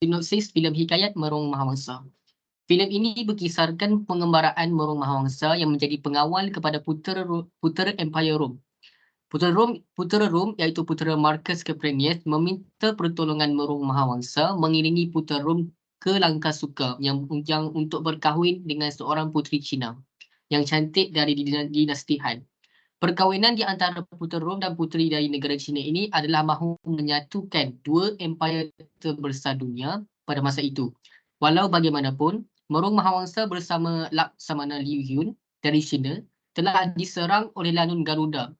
Sinopsis filem Hikayat Merung Mahawangsa. Filem ini berkisarkan pengembaraan Merung Mahawangsa yang menjadi pengawal kepada putera Empire Rom. Putera Rom iaitu putera Marcus Caprinius meminta pertolongan Merung Mahawangsa mengiringi putera Rom ke Langkasuka yang untuk berkahwin dengan seorang puteri Cina yang cantik dari dinasti Han. Perkahwinan di antara putera Rom dan puteri dari negara Cina ini adalah mahu menyatukan dua empayar terbesar dunia pada masa itu. Walau bagaimanapun, Merung Mahawangsa bersama Laksamana Liu Yun dari China telah diserang oleh Lanun Garuda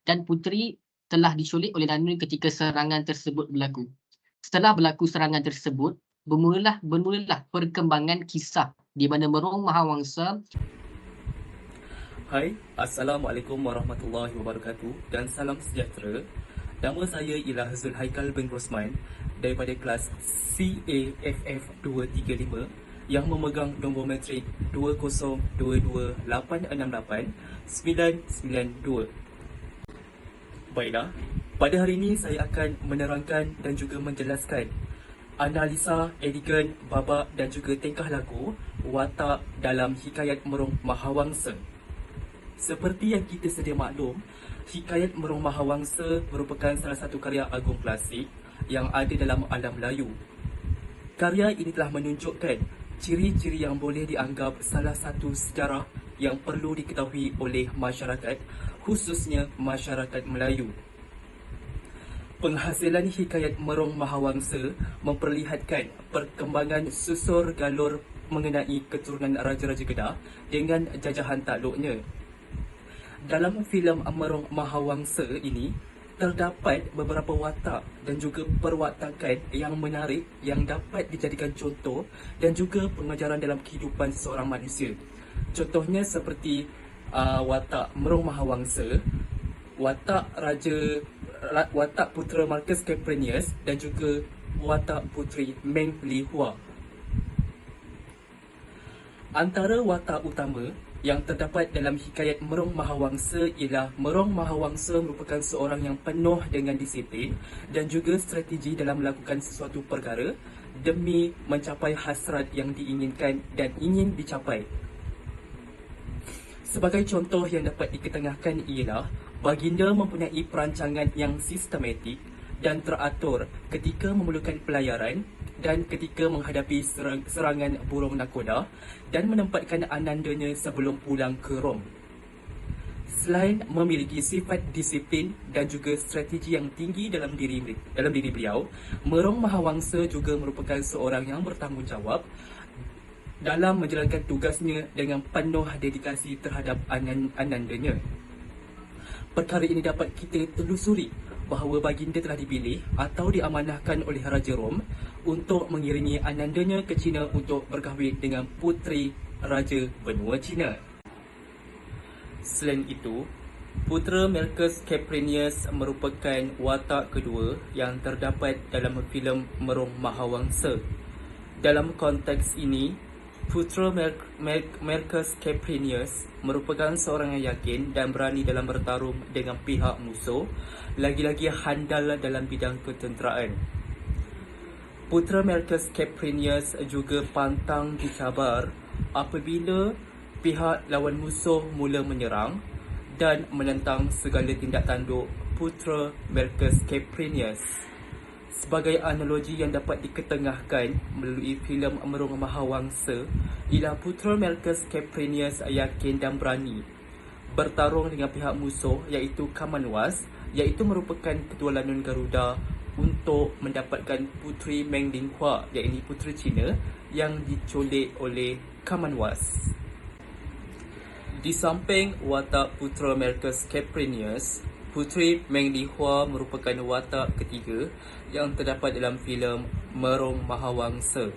dan puteri telah diculik oleh Lanun ketika serangan tersebut berlaku. Setelah berlaku serangan tersebut, bermulalah perkembangan kisah di mana Merung Mahawangsa. Hai, Assalamualaikum warahmatullahi wabarakatuh dan salam sejahtera. Nama saya ialah Zulhaikal bin Rosman daripada kelas CAFF 235 yang memegang nombor matrik 2022868-992. Baiklah, pada hari ini saya akan menerangkan dan juga menjelaskan analisa, adegan, babak dan juga tingkah laku watak dalam Hikayat Merung Mahawangsa. Seperti yang kita sedia maklum, Hikayat Merung Mahawangsa merupakan salah satu karya agung klasik yang ada dalam alam Melayu. Karya ini telah menunjukkan ciri-ciri yang boleh dianggap salah satu sejarah yang perlu diketahui oleh masyarakat, khususnya masyarakat Melayu. Penghasilan Hikayat Merung Mahawangsa memperlihatkan perkembangan susur galur mengenai keturunan Raja-Raja Kedah dengan jajahan takluknya. Dalam filem Merung Mahawangsa ini, terdapat beberapa watak dan juga perwatakan yang menarik yang dapat dijadikan contoh dan juga pengajaran dalam kehidupan seorang manusia. Contohnya seperti watak Merung Mahawangsa, watak putera Marcus Caprinius dan juga watak puteri Meng Li Hua. Antara watak utama yang terdapat dalam Hikayat Merung Mahawangsa ialah Merung Mahawangsa merupakan seorang yang penuh dengan disiplin dan juga strategi dalam melakukan sesuatu perkara demi mencapai hasrat yang diinginkan dan ingin dicapai. Sebagai contoh yang dapat diketengahkan ialah baginda mempunyai perancangan yang sistematik dan teratur ketika memerlukan pelayaran dan ketika menghadapi serangan burung nakoda dan menempatkan anandanya sebelum pulang ke Rom. Selain memiliki sifat disiplin dan juga strategi yang tinggi dalam diri beliau, Merung Mahawangsa juga merupakan seorang yang bertanggungjawab dalam menjalankan tugasnya dengan penuh dedikasi terhadap anandanya. Perkara ini dapat kita telusuri bahawa baginda telah dipilih atau diamanahkan oleh Raja Rom untuk mengiringi anandanya ke China untuk berkahwin dengan puteri Raja Benua China. Selain itu, putera Marcus Caprinius merupakan watak kedua yang terdapat dalam filem Merung Mahawangsa. Dalam konteks ini, putera Marcus Caprinius merupakan seorang yang yakin dan berani dalam bertarung dengan pihak musuh, lagi-lagi handal dalam bidang ketenteraan. Putera Marcus Caprinius juga pantang dicabar apabila pihak lawan musuh mula menyerang dan menentang segala tindak tanduk putera Marcus Caprinius. Sebagai analogi yang dapat diketengahkan melalui filem Merung Mahawangsa, ialah putera Marcus Caprinius yakin dan berani bertarung dengan pihak musuh iaitu Commonwealth, iaitu merupakan ketua Lanun Garuda untuk mendapatkan puteri Meng Li Hua, iaitu puteri Cina yang diculik oleh Commonwealth. Di samping watak putera Marcus Caprinius, puteri Meng Li Hua merupakan watak ketiga yang terdapat dalam filem Merung Mahawangsa.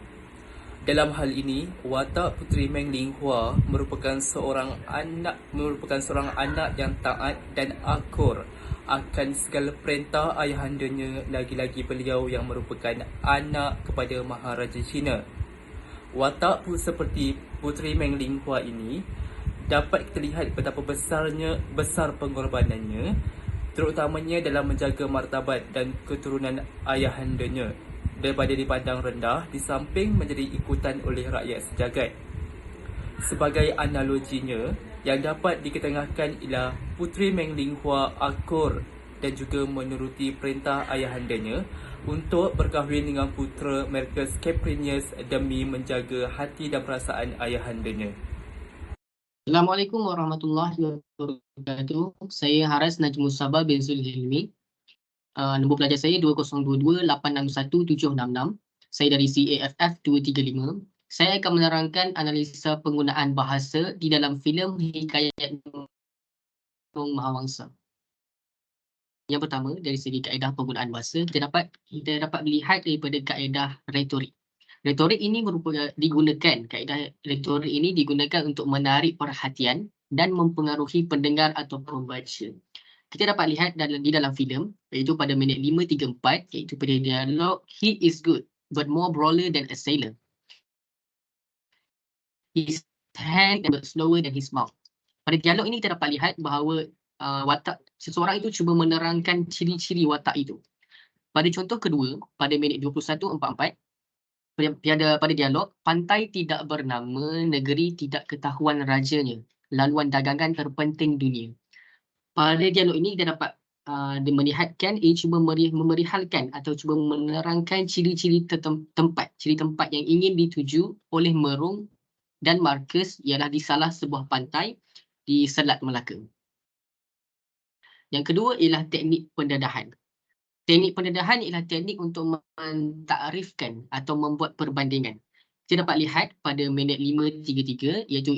Dalam hal ini, watak puteri Meng Li Hua merupakan seorang anak yang taat dan akur akan segala perintah ayahandanya, lagi-lagi beliau yang merupakan anak kepada Maharaja China. Watak seperti puteri Meng Li Hua ini dapat kita lihat betapa besar pengorbanannya, terutamanya dalam menjaga martabat dan keturunan ayahandanya. daripada dipandang rendah di samping menjadi ikutan oleh rakyat sejagat. Sebagai analoginya, yang dapat diketengahkan ialah Puteri Meng Linghua akur dan juga menuruti perintah ayahandanya untuk berkahwin dengan putera Marcus Caprinius demi menjaga hati dan perasaan ayahandanya. Assalamualaikum warahmatullahi wabarakatuh. Saya Haras Najmul Sabah bin Zulhilmi. Nombor pelajar saya 2022861766. Saya dari CAFF 235. Saya akan menerangkan analisa penggunaan bahasa di dalam filem Hikayat Murung Mahawangsa. Yang pertama, dari segi kaedah penggunaan bahasa, kita dapat melihat daripada kaedah retorik. Retorik ini kaedah retorik ini digunakan untuk menarik perhatian dan mempengaruhi pendengar atau pembaca. Kita dapat lihat di dalam filem, iaitu pada minit 5.34, iaitu pada dialog, "He is good, but more brawler than a sailor. His hand but slower than his mouth." Pada dialog ini kita dapat lihat bahawa watak seseorang itu cuba menerangkan ciri-ciri watak itu. Pada contoh kedua, pada minit 21.44, pada dialog, "Pantai tidak bernama, negeri tidak ketahuan rajanya, laluan dagangan terpenting dunia." Pada dialog ini kita dapat melihatkan ia cuba memerihalkan atau cuba menerangkan ciri-ciri tempat yang ingin dituju oleh Merung dan Marcus ialah di salah sebuah pantai di Selat Melaka. Yang kedua ialah teknik pendadahan. Teknik pendadahan ialah teknik untuk mentakrifkan atau membuat perbandingan. Kita dapat lihat pada minit 5.33, iaitu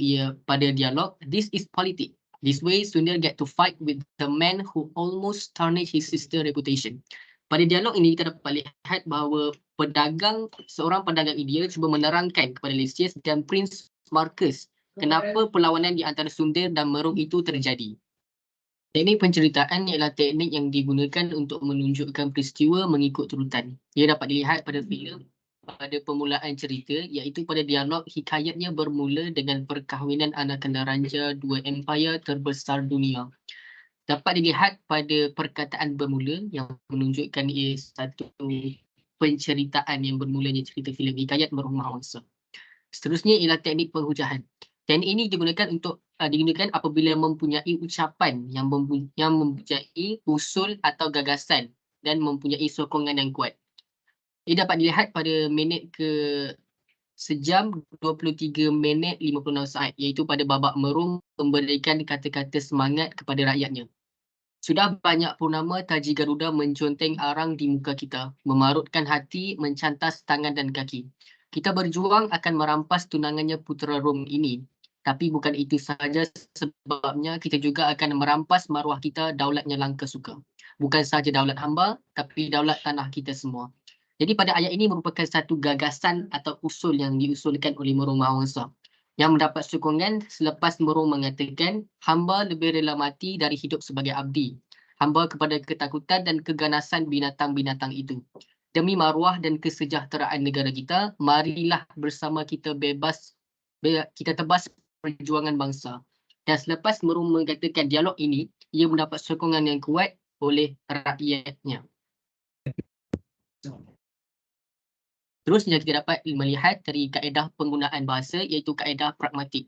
pada dialog, "This is politics. This way Sundar get to fight with the man who almost tarnished his sister reputation." Pada dialog ini kita dapat lihat bahawa seorang pedagang India cuba menerangkan kepada Lysias dan Prince Marcus kenapa perlawanan di antara Sundar dan Merung itu terjadi. Teknik penceritaan ialah teknik yang digunakan untuk menunjukkan peristiwa mengikut turutan. Ia dapat dilihat pada filem pada permulaan cerita, iaitu pada dialog, hikayatnya bermula dengan perkahwinan anak kandang raja dua empayar terbesar dunia. Dapat dilihat pada perkataan bermula yang menunjukkan ia satu penceritaan yang bermulanya cerita filem Hikayat Murung Mahawangsa. Seterusnya ialah teknik penghujahan. Teknik ini digunakan apabila mempunyai ucapan yang mempunyai usul atau gagasan dan mempunyai sokongan yang kuat. Ia dapat dilihat pada sejam 23 minit 56 saat, iaitu pada babak Merung memberikan kata-kata semangat kepada rakyatnya. "Sudah banyak purnama taji Garuda menconteng arang di muka kita, memarutkan hati, mencantas tangan dan kaki. Kita berjuang akan merampas tunangannya putera Rom ini. Tapi bukan itu sahaja sebabnya, kita juga akan merampas maruah kita, daulatnya langka suka. Bukan sahaja daulat hamba, tapi daulat tanah kita semua." Jadi pada ayat ini merupakan satu gagasan atau usul yang diusulkan oleh Murung Mahawangsa yang mendapat sokongan selepas Murung mengatakan, "Hamba lebih rela mati dari hidup sebagai abdi hamba kepada ketakutan dan keganasan binatang-binatang itu. Demi maruah dan kesejahteraan negara kita, marilah bersama kita tebas perjuangan bangsa." Dan selepas Murung mengatakan dialog ini, ia mendapat sokongan yang kuat oleh rakyatnya. Terusnya kita dapat melihat dari kaedah penggunaan bahasa, iaitu kaedah pragmatik.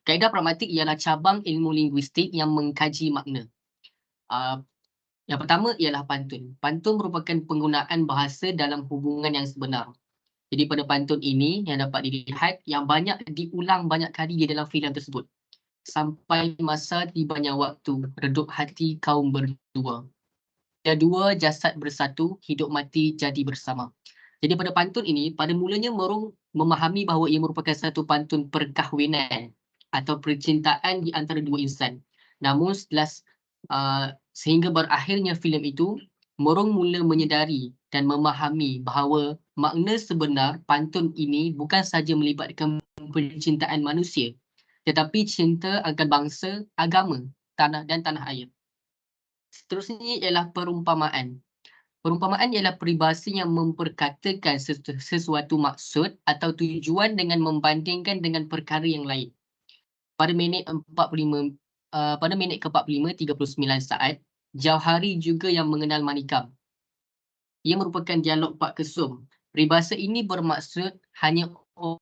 Kaedah pragmatik ialah cabang ilmu linguistik yang mengkaji makna. Yang pertama ialah pantun. Pantun merupakan penggunaan bahasa dalam hubungan yang sebenar. Jadi pada pantun ini yang dapat dilihat yang banyak diulang banyak kali di dalam filem tersebut. "Sampai masa tibanya waktu, redup hati kaum berdua. Ada dua jasad bersatu, hidup mati jadi bersama." Jadi pada pantun ini, pada mulanya Murung memahami bahawa ia merupakan satu pantun perkahwinan atau percintaan di antara dua insan. Namun sehingga berakhirnya filem itu, Murung mula menyedari dan memahami bahawa makna sebenar pantun ini bukan sahaja melibatkan percintaan manusia, tetapi cinta akan bangsa, agama, tanah dan tanah air. Seterusnya ialah perumpamaan. Perumpamaan ialah peribahasa yang memperkatakan sesuatu maksud atau tujuan dengan membandingkan dengan perkara yang lain. Pada minit ke-45, 39 saat, "Jauhari juga yang mengenal manikam." Ia merupakan dialog Pak Kesum Peribahasa ini bermaksud hanya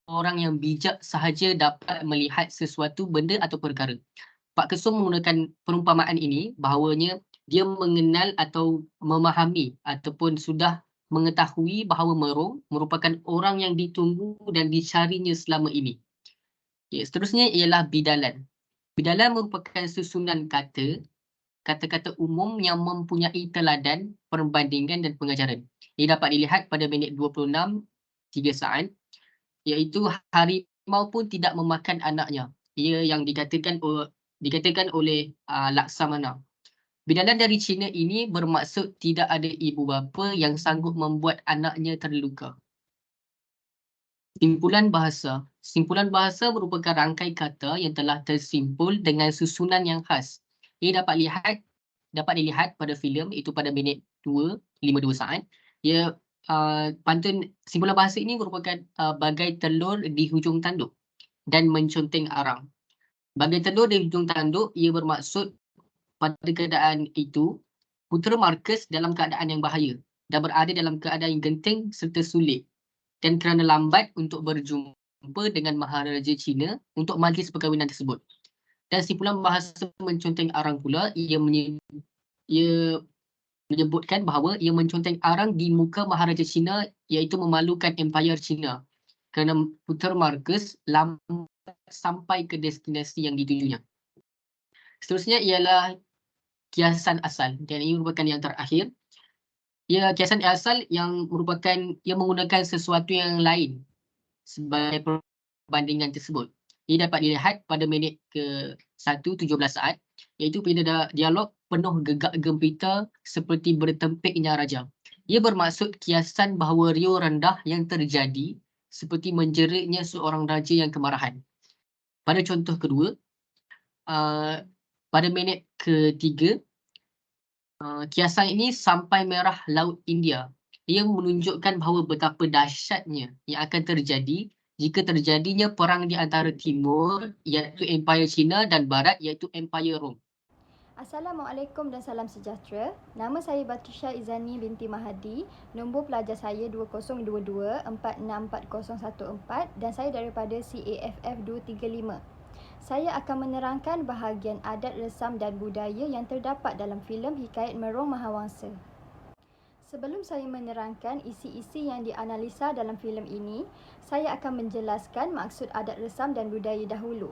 orang yang bijak sahaja dapat melihat sesuatu benda atau perkara. Pak Kesung menggunakan perumpamaan ini bahawanya dia mengenal atau memahami ataupun sudah mengetahui bahawa merung merupakan orang yang ditunggu dan dicarinya selama ini. Seterusnya ialah bidalan. Bidalan merupakan susunan kata-kata umum yang mempunyai teladan, perbandingan dan pengajaran. Ia dapat dilihat pada minit 26, 3 saat, iaitu harimau pun tidak memakan anaknya. Ia yang dikatakan oleh Laksamana. Bidalan dari Cina ini bermaksud tidak ada ibu bapa yang sanggup membuat anaknya terluka. Simpulan bahasa. Simpulan bahasa merupakan rangkai kata yang telah tersimpul dengan susunan yang khas. Ia dapat dilihat pada filem itu pada minit 2:52 saat. Ia pantun simpulan bahasa ini merupakan bagai telur di hujung tanduk dan menconteng arang. Bagai telur di hujung tanduk, ia bermaksud pada keadaan itu, putera Marcus dalam keadaan yang bahaya dan berada dalam keadaan yang genting serta sulit, dan kerana lambat untuk berjumpa dengan Maharaja Cina untuk majlis perkahwinan tersebut. Dan simpulan bahasa menconteng arang pula, ia menyebutkan bahawa ia menconteng arang di muka Maharaja Cina, iaitu memalukan Empayar Cina kerana putera Marcus lambat sampai ke destinasi yang ditujunya. Seterusnya ialah kiasan asal, dan ini merupakan yang terakhir. Kiasan asal yang menggunakan sesuatu yang lain sebagai perbandingan tersebut. Ia dapat dilihat pada minit ke-1:17 saat, iaitu bila dialog penuh gegak gempita seperti bertempiknya raja. Ia bermaksud kiasan bahawa riuh rendah yang terjadi seperti menjeritnya seorang raja yang kemarahan. Pada contoh kedua, pada minit ke-3, kiasan ini sampai merah Laut India. Ia menunjukkan bahawa betapa dahsyatnya yang akan terjadi jika terjadinya perang di antara timur, iaitu Empayar Cina, dan barat, iaitu Empayar Rom. Assalamualaikum dan salam sejahtera. Nama saya Batrisha Izani binti Mahadi. Nombor pelajar saya 2022-464014 dan saya daripada CAFF 235. Saya akan menerangkan bahagian adat, resam dan budaya yang terdapat dalam filem Hikayat Merung Mahawangsa. Sebelum saya menerangkan isi-isi yang dianalisa dalam filem ini, saya akan menjelaskan maksud adat, resam dan budaya dahulu.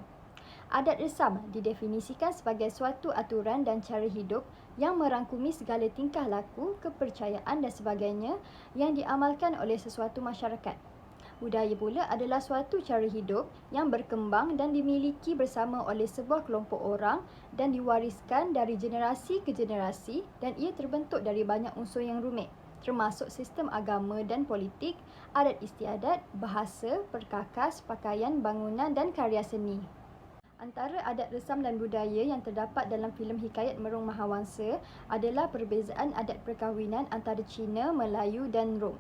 Adat resam didefinisikan sebagai suatu aturan dan cara hidup yang merangkumi segala tingkah laku, kepercayaan dan sebagainya yang diamalkan oleh sesuatu masyarakat. Budaya pula adalah suatu cara hidup yang berkembang dan dimiliki bersama oleh sebuah kelompok orang dan diwariskan dari generasi ke generasi, dan ia terbentuk dari banyak unsur yang rumit, termasuk sistem agama dan politik, adat istiadat, bahasa, perkakas, pakaian, bangunan dan karya seni. Antara adat resam dan budaya yang terdapat dalam filem Hikayat Merung Mahawangsa adalah perbezaan adat perkahwinan antara Cina, Melayu dan Rom.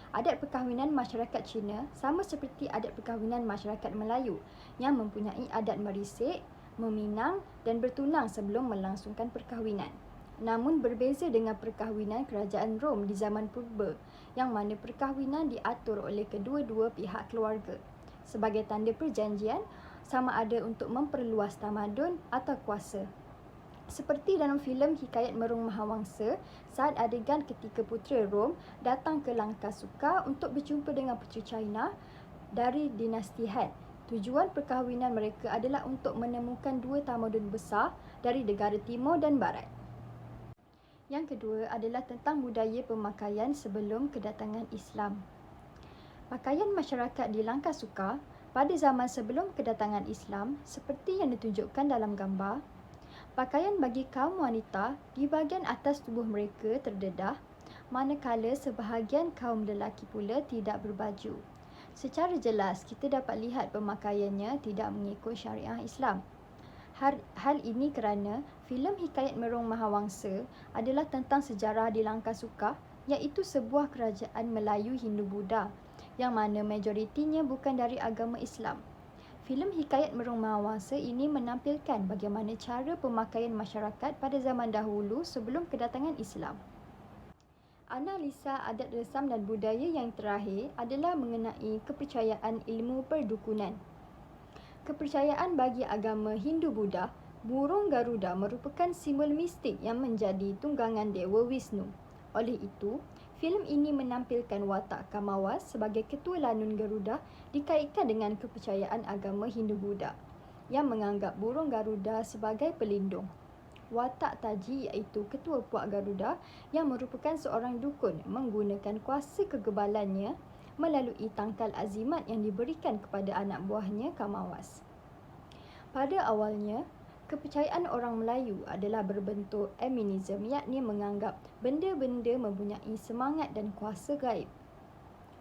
Adat perkahwinan masyarakat Cina sama seperti adat perkahwinan masyarakat Melayu yang mempunyai adat merisik, meminang dan bertunang sebelum melangsungkan perkahwinan. Namun berbeza dengan perkahwinan kerajaan Rom di zaman purba, yang mana perkahwinan diatur oleh kedua-dua pihak keluarga sebagai tanda perjanjian sama ada untuk memperluas tamadun atau kuasa. Seperti dalam filem Hikayat Merung Mahawangsa, saat adegan ketika putera Rom datang ke Langkasuka untuk berjumpa dengan puteri China dari dinasti Han. Tujuan perkahwinan mereka adalah untuk menemukan dua tamadun besar dari negara timur dan barat. Yang kedua adalah tentang budaya pemakaian sebelum kedatangan Islam. Pakaian masyarakat di Langkasuka pada zaman sebelum kedatangan Islam seperti yang ditunjukkan dalam gambar. Pakaian bagi kaum wanita di bahagian atas tubuh mereka terdedah, manakala sebahagian kaum lelaki pula tidak berbaju. Secara jelas, kita dapat lihat pemakaiannya tidak mengikut syariah Islam. Hal ini kerana filem Hikayat Merung Mahawangsa adalah tentang sejarah di Langkasuka, iaitu sebuah kerajaan Melayu Hindu-Buddha yang mana majoritinya bukan dari agama Islam. Filem Hikayat Merung Mahawangsa ini menampilkan bagaimana cara pemakaian masyarakat pada zaman dahulu sebelum kedatangan Islam. Analisa adat resam dan budaya yang terakhir adalah mengenai kepercayaan ilmu perdukunan. Kepercayaan bagi agama Hindu-Buddha, burung Garuda merupakan simbol mistik yang menjadi tunggangan Dewa Wisnu. Oleh itu, filem ini menampilkan watak Kamawas sebagai ketua lanun Garuda dikaitkan dengan kepercayaan agama Hindu-Buddha yang menganggap burung Garuda sebagai pelindung. Watak Taji iaitu ketua puak Garuda yang merupakan seorang dukun menggunakan kuasa kegebalannya melalui tangkal azimat yang diberikan kepada anak buahnya Kamawas. Pada awalnya, kepercayaan orang Melayu adalah berbentuk animism, yakni menganggap benda-benda mempunyai semangat dan kuasa gaib.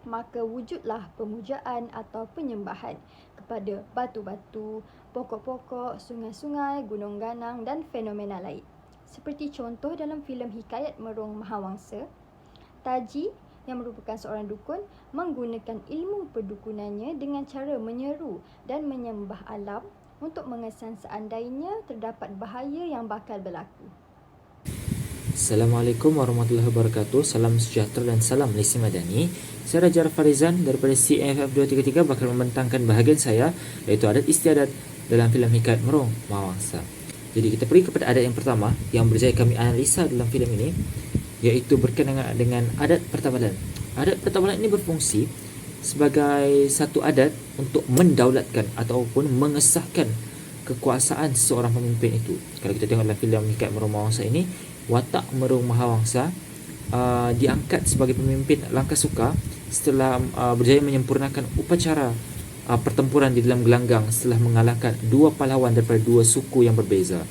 Maka wujudlah pemujaan atau penyembahan kepada batu-batu, pokok-pokok, sungai-sungai, gunung ganang dan fenomena lain. Seperti contoh dalam filem Hikayat Merung Mahawangsa, Taji yang merupakan seorang dukun menggunakan ilmu perdukunannya dengan cara menyeru dan menyembah alam untuk mengesan seandainya terdapat bahaya yang bakal berlaku. Assalamualaikum warahmatullahi wabarakatuh. Salam sejahtera dan salam lisi madani. Saya Raja Farizan daripada CAFF 233 bakal membentangkan bahagian saya, iaitu adat istiadat dalam filem Hikayat Merung Mahawangsa. Jadi kita pergi kepada adat yang pertama yang berjaya kami analisa dalam filem ini, iaitu berkenaan dengan adat pertabalan. Adat pertabalan ini berfungsi sebagai satu adat untuk mendaulatkan ataupun mengesahkan kekuasaan seseorang pemimpin itu. Kalau kita tengok dalam filem Hikayat Merung Mahawangsa ini, watak Merung Mahawangsa diangkat sebagai pemimpin Langkasuka setelah berjaya menyempurnakan upacara pertempuran di dalam gelanggang setelah mengalahkan dua pahlawan daripada dua suku yang berbeza.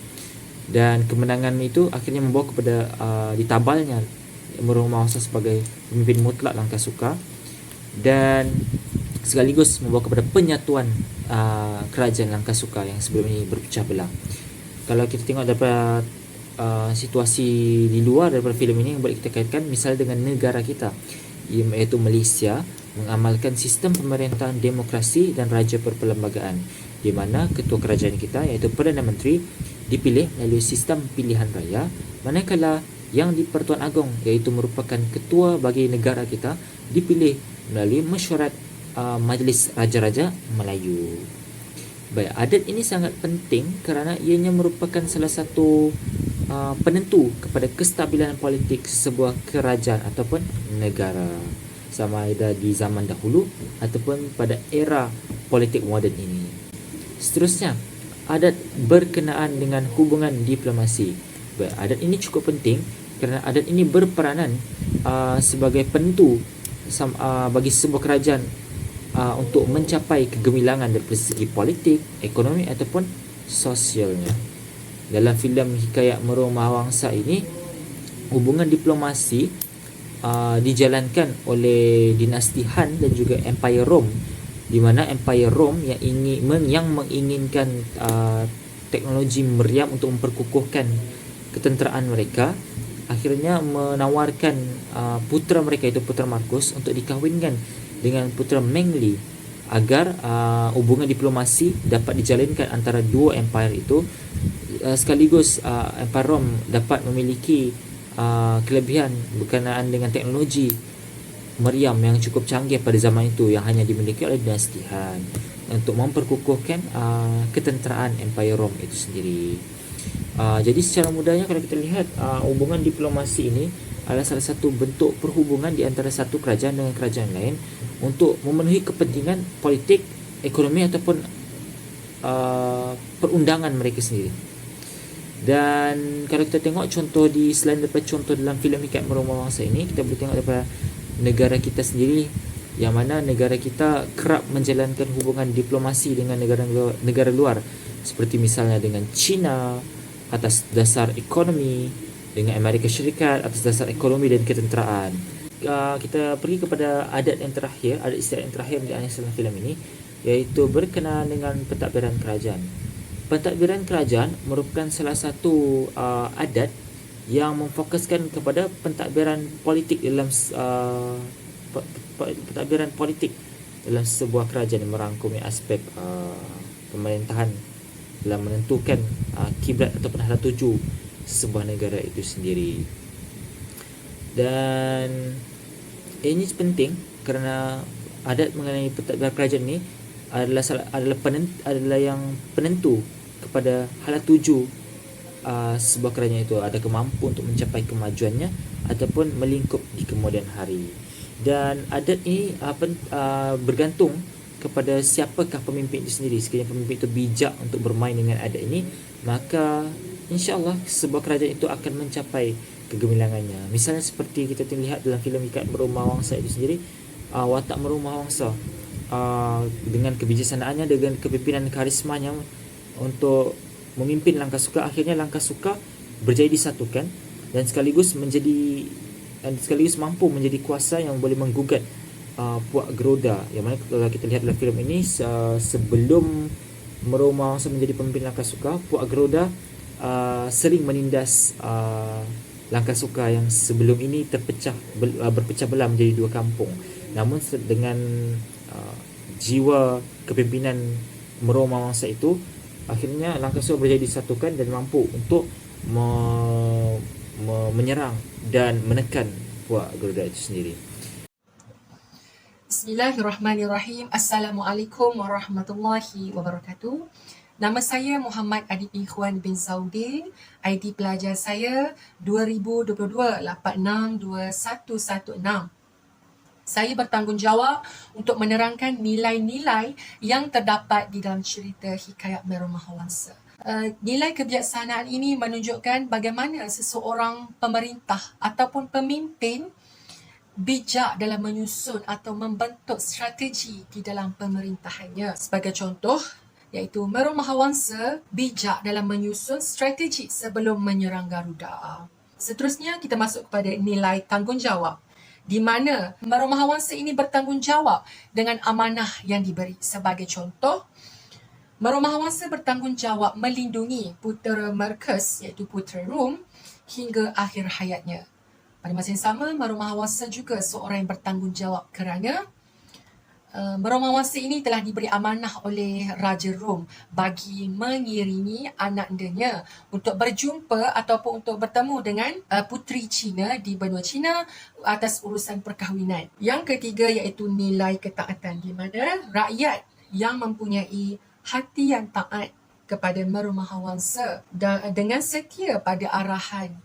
Dan kemenangan itu akhirnya membawa kepada ditabalnya Merung Mahawangsa sebagai pemimpin mutlak Langkasuka, dan sekaligus membawa kepada penyatuan kerajaan Langkasuka yang sebelum ini berpecah belah. Kalau kita tengok daripada situasi di luar daripada filem ini yang boleh kita kaitkan misalnya dengan negara kita, iaitu Malaysia mengamalkan sistem pemerintahan demokrasi dan raja perperlembagaan, di mana ketua kerajaan kita iaitu Perdana Menteri dipilih melalui sistem pilihan raya, manakala yang di Pertuan Agong iaitu merupakan ketua bagi negara kita dipilih melalui mesyuarat Majlis Raja-Raja Melayu. Baik, adat ini sangat penting kerana ianya merupakan salah satu penentu kepada kestabilan politik sebuah kerajaan ataupun negara, sama ada di zaman dahulu ataupun pada era politik moden ini. Seterusnya, adat berkenaan dengan hubungan diplomasi. Baik, adat ini cukup penting kerana adat ini berperanan sebagai penentu bagi sebuah kerajaan untuk mencapai kegemilangan dari segi politik, ekonomi ataupun sosialnya. Dalam filem Hikayat Merung Mahawangsa ini, hubungan diplomasi dijalankan oleh dinasti Han dan juga Empire Rom, di mana Empire Rom yang menginginkan teknologi meriam untuk memperkukuhkan ketenteraan mereka, akhirnya menawarkan putera mereka iaitu Putera Markus untuk dikahwinkan dengan putera Meng Li agar hubungan diplomasi dapat dijalinkan antara dua empire itu, sekaligus Empire Rom dapat memiliki kelebihan berkenaan dengan teknologi meriam yang cukup canggih pada zaman itu yang hanya dimiliki oleh dinasti Han untuk memperkukuhkan ketenteraan Empire Rom itu sendiri. Jadi secara mudahnya kalau kita lihat hubungan diplomasi ini adalah salah satu bentuk perhubungan di antara satu kerajaan dengan kerajaan lain untuk memenuhi kepentingan politik, ekonomi ataupun perundangan mereka sendiri. Dan kalau kita tengok contoh selain daripada contoh dalam filem Hikayat Merung Mahawangsa ini, kita boleh tengok daripada negara kita sendiri, yang mana negara kita kerap menjalankan hubungan diplomasi dengan negara luar, seperti misalnya dengan China atas dasar ekonomi, dengan Amerika Syarikat atas dasar ekonomi dan ketenteraan. Kita pergi kepada adat yang terakhir, adat istiadat yang terakhir di dalam filem ini, iaitu berkenaan dengan pentadbiran kerajaan. Pentadbiran kerajaan merupakan salah satu adat yang memfokuskan kepada pentadbiran politik dalam pentadbiran politik dalam sebuah kerajaan yang merangkumi aspek pemerintahan dalam menentukan kiblat ataupun arah tuju sebuah negara itu sendiri. Dan ini penting kerana adat mengenai pentadbiran kerajaan ni adalah yang penentu kepada hala tuju sebuah kerajaan itu, adakah mampu untuk mencapai kemajuannya ataupun melingkup di kemudian hari. Dan adat ini bergantung kepada siapakah pemimpin itu sendiri. Sekiranya pemimpin itu bijak untuk bermain dengan adat ini, maka insya-Allah sebuah kerajaan itu akan mencapai kegemilangannya. Misalnya seperti kita lihat dalam filem Hikayat Merom Mahawangsa itu sendiri, watak Merom Mahawangsa dengan kebijaksanaannya, dengan kepimpinan karismanya untuk memimpin Langkah Suka, akhirnya Langkah Suka berjaya disatukan dan sekaligus mampu menjadi kuasa yang boleh menggugat Puak Geroda, yang mana kalau kita lihat dalam filem ini, sebelum Merom Mahawangsa menjadi pemimpin Langkah Suka, Puak Geroda sering menindas Langkah Suka yang sebelum ini berpecah belah menjadi dua kampung. Namun dengan jiwa kepimpinan Merom Mahawangsa itu, akhirnya Langkah Suka berjaya disatukan dan mampu untuk menyerang dan menekan Puak Geroda itu sendiri. Bismillahirrahmanirrahim. Assalamualaikum warahmatullahi wabarakatuh. Nama saya Muhammad Adib Ikhwan bin Zaudin. ID pelajar saya 2022-862116. Saya bertanggungjawab untuk menerangkan nilai-nilai yang terdapat di dalam cerita Hikayat Merom Mahawangsa. Nilai kebijaksanaan ini menunjukkan bagaimana seseorang pemerintah ataupun pemimpin bijak dalam menyusun atau membentuk strategi di dalam pemerintahannya. Sebagai contoh, iaitu Merom Mahawangsa bijak dalam menyusun strategi sebelum menyerang Garuda. Seterusnya kita masuk kepada nilai tanggungjawab, di mana Merom Mahawangsa ini bertanggungjawab dengan amanah yang diberi. Sebagai contoh, Merom Mahawangsa bertanggungjawab melindungi putera Merkes iaitu Putera Rom hingga akhir hayatnya. Pada masa yang sama, Merom Mahawangsa juga seorang yang bertanggungjawab kerana Merom Mahawangsa ini telah diberi amanah oleh Raja Rom bagi mengiringi anaknya untuk berjumpa ataupun untuk bertemu dengan puteri Cina di benua Cina atas urusan perkahwinan. Yang ketiga iaitu nilai ketaatan, di mana rakyat yang mempunyai hati yang taat kepada Merom Mahawangsa dengan setia pada arahan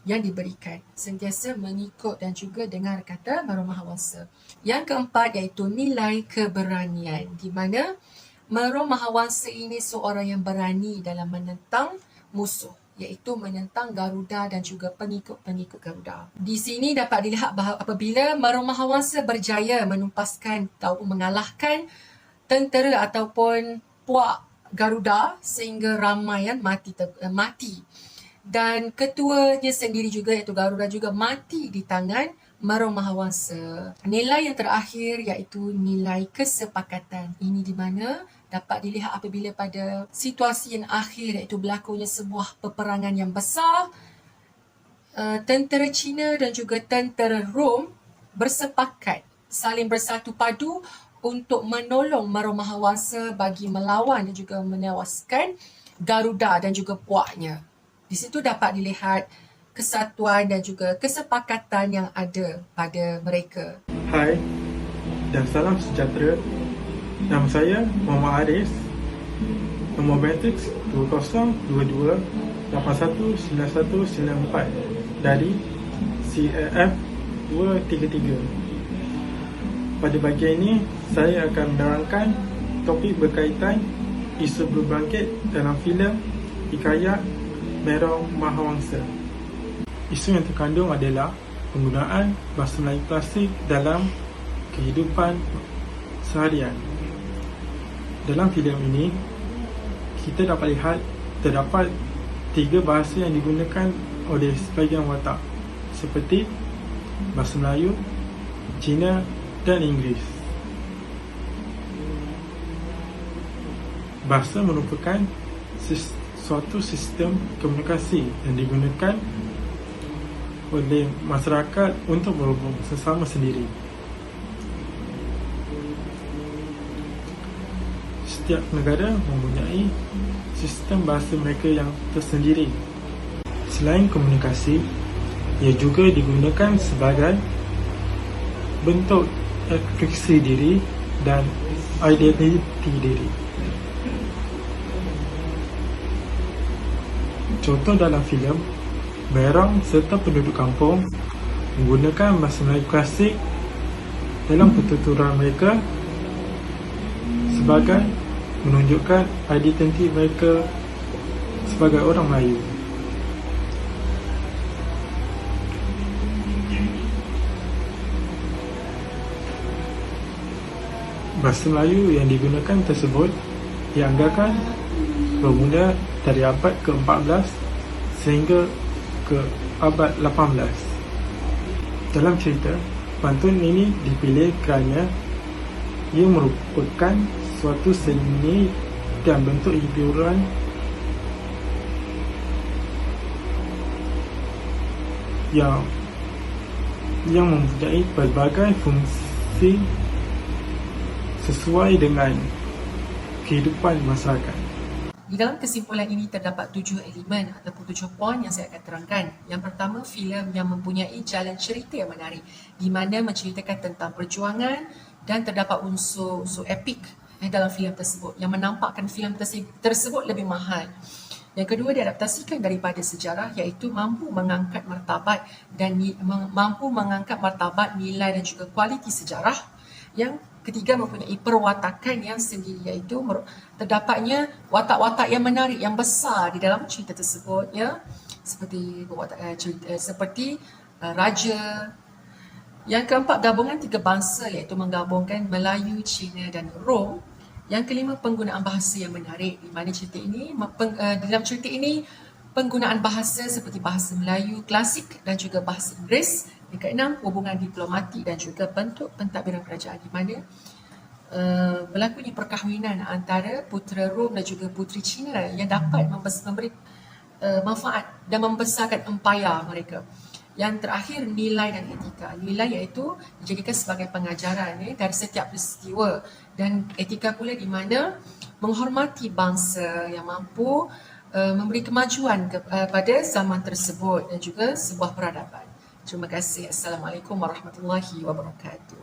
yang diberikan, sentiasa mengikut dan juga dengar kata Merom Mahawangsa. Yang keempat iaitu nilai keberanian, di mana Merom Mahawangsa ini seorang yang berani dalam menentang musuh, iaitu menentang Garuda dan juga pengikut-pengikut Garuda. Di sini dapat dilihat bahawa apabila Merom Mahawangsa berjaya menumpaskan atau mengalahkan tentera ataupun puak Garuda sehingga ramai yang mati. Dan ketuanya sendiri juga iaitu Garuda juga mati di tangan Merom Mahawangsa. Nilai yang terakhir iaitu nilai kesepakatan. Ini di mana dapat dilihat apabila pada situasi yang akhir iaitu berlakunya sebuah peperangan yang besar, tentera Cina dan juga tentera Rom bersepakat saling bersatu padu untuk menolong Merom Mahawangsa bagi melawan dan juga menewaskan Garuda dan juga puaknya. Di situ dapat dilihat kesatuan dan juga kesepakatan yang ada pada mereka. Hai dan salam sejahtera. Nama saya Muhammad Aris. Nombor matriks 2022819194 dari CAF 233. Pada bahagian ini, saya akan menerangkan topik berkaitan isu berbangkit dalam filem Hikayat Merom Mahawangsa. Isu yang terkandung adalah penggunaan bahasa Melayu klasik dalam kehidupan seharian. Dalam filem ini, kita dapat lihat terdapat 3 bahasa yang digunakan oleh sebahagian watak, seperti bahasa Melayu, Cina dan Inggeris. Bahasa merupakan suatu sistem komunikasi yang digunakan oleh masyarakat untuk berhubung sesama sendiri. Setiap negara mempunyai sistem bahasa mereka yang tersendiri. Selain komunikasi, Ia juga digunakan sebagai bentuk ekspresi diri dan identiti diri. Contoh dalam filem, Berong serta penduduk kampung menggunakan bahasa Melayu klasik dalam pertuturan mereka sebagai menunjukkan identiti mereka sebagai orang Melayu. Bahasa Melayu yang digunakan tersebut dianggarkan bermula dari abad ke-14 sehingga ke abad 18. Dalam cerita, pantun ini dipilih kerana ia merupakan suatu seni dan bentuk hiburan yang mempunyai pelbagai fungsi sesuai dengan kehidupan masyarakat. Di dalam kesimpulan ini terdapat 7 elemen ataupun 7 poin yang saya akan terangkan. Yang pertama, filem yang mempunyai jalan cerita yang menarik di mana menceritakan tentang perjuangan dan terdapat unsur epik dalam filem tersebut yang menampakkan filem tersebut lebih mahal. Yang kedua, diadaptasikan daripada sejarah iaitu mampu mengangkat martabat nilai dan juga kualiti sejarah. Yang ketiga, mempunyai perwatakan yang sendiri iaitu terdapatnya watak-watak yang menarik yang besar di dalam cerita tersebut ya, seperti raja. Yang keempat, gabungan 3 bangsa iaitu menggabungkan Melayu, Cina dan Rom. Yang kelima, penggunaan bahasa yang menarik di mana dalam cerita ini penggunaan bahasa seperti bahasa Melayu klasik dan juga bahasa Inggeris. Yang keenam, hubungan diplomatik dan juga bentuk pentadbiran kerajaan di mana berlakunya perkahwinan antara putera Rom dan juga puteri Cina yang dapat memberi manfaat dan membesarkan empayar mereka. Yang terakhir, nilai dan etika. Nilai iaitu dijadikan sebagai pengajaran dari setiap peristiwa, dan etika pula di mana menghormati bangsa yang mampu memberi kemajuan kepada zaman tersebut dan juga sebuah peradaban. Terima kasih. Assalamualaikum warahmatullahi wabarakatuh.